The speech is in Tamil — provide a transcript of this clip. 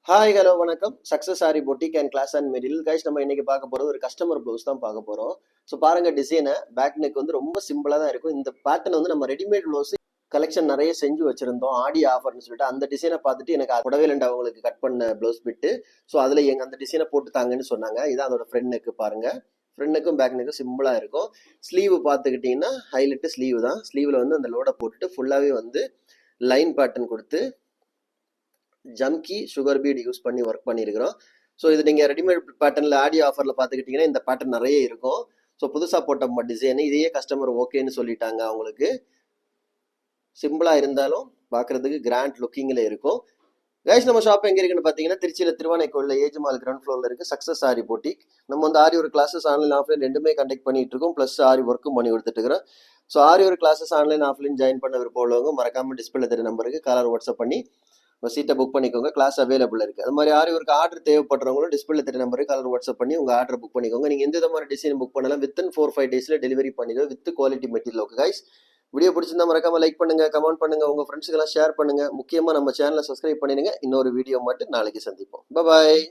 ஹாய் ஹலோ வணக்கம். Success sari boutique and class and material guys. நம்ம இன்னைக்கு பார்க்க போகிறது ஒரு கஸ்டமர் ப்ளவுஸ் தான் பார்க்க போகிறோம். ஸோ பாருங்க, டிசைனை பேக் நெக் வந்து ரொம்ப சிம்பிளாக தான் இருக்கும். இந்த பேட்டர்ன் வந்து நம்ம ரெடிமேட் ப்ளவுஸ் கலெக்ஷன் நிறைய செஞ்சு வச்சிருந்தோம், ஆடி ஆஃபர்னு சொல்லிட்டு. அந்த டிசைனை பார்த்துட்டு எனக்கு புடவை ரெண்டு அவங்களுக்கு கட் பண்ண ப்ளவுஸ் பிட்டு. ஸோ அதில் அந்த டிசைனை போட்டு தாங்கன்னு சொன்னாங்க. இதான் அதோட ஃப்ரண்ட் நெக்கு பாருங்க. ஃப்ரண்ட் நெக்கும் பேக் நெக்கும் சிம்பிளாக இருக்கும். ஸ்லீவ் பார்த்துக்கிட்டிங்கன்னா ஹைலைட்டு ஸ்லீவ் தான். ஸ்லீவில் வந்து அந்த லோடை போட்டுட்டு ஃபுல்லாகவே வந்து லைன் பேட்டர்ன் கொடுத்து ஜம்கி சுகர் பீட் யூஸ் பண்ணி ஒர்க் பண்ணியிருக்கிறோம். ஸோ இது நீங்கள் ரெடிமேட் பேட்டர்னில் ஆடி ஆஃபரில் பார்த்துக்கிட்டிங்கன்னா இந்த பேட்டர்ன் நிறைய இருக்கும். ஸோ புதுசாக போட்ட டிசைனு இதையே கஸ்டமர் ஓகேன்னு சொல்லிட்டாங்க. அவங்களுக்கு சிம்பிளாக இருந்தாலும் பார்க்குறதுக்கு கிராண்ட் லுக்கிங்கில் இருக்கும். கைஸ், நம்ம ஷாப் எங்கே இருக்குன்னு பார்த்தீங்கன்னா திருச்சியில் திருவானைக்கோயிலில் ஏஜ்மால் கிரவுண்ட் ஃப்ளோரில் இருக்குது சக்ஸஸ் ஆரி பொட்டிக். நம்ம வந்து ஆரி ஒரு கிளாஸஸ் ஆன்லைன் ஆஃப்லைன் ரெண்டுமே கண்டக்ட் பண்ணிட்டு இருக்கோம். ப்ளஸ் ஆரி ஒர்க்கும் பண்ணி கொடுத்துட்டு இருக்கிறோம். ஸோ ஆரி ஒரு கிளாஸஸ் ஆன்லைன் ஆஃப்லைன் ஜாயின் பண்ண விருப்பம் உள்ளவங்க மறக்காமல் டிஸ்பிளே தெரிய நம்பருக்கு காலர் வாட்ஸ்அப் பண்ணி சீட்டை புக் பண்ணிக்கோங்க. கிளாஸ் அவைலபிள் இருக்குது. அது மாதிரி ஆரி ஒர்க் ஆர்டர் தேவைப்படுறவங்களும் டிஸ்பிளே தெரிய நம்பருக்கு கலர் வாட்ஸ்அப் பண்ணி உங்கள் ஆர்டர் புக் பண்ணிக்கோங்க. நீங்கள் எந்த விதமான டிசைன் புக் பண்ணலாம் வித்தின் 4-5 டேஸில் டெலிவரி பண்ணிடுவோம் with quality material. Okay guys, video பிடிச்சிருந்தா மறக்காம லைக் பண்ணுங்க, கமெண்ட் பண்ணுங்க, உங்கள் ஃப்ரெண்ட்ஸுக்கெல்லாம் ஷேர் பண்ணுங்க. முக்கியமாக நம்ம சேனலை சப்ஸ்கிரைப் பண்ணிடுங்க. இன்னொரு வீடியோ மட்டும் நாளைக்கு சந்திப்போம். பாய்.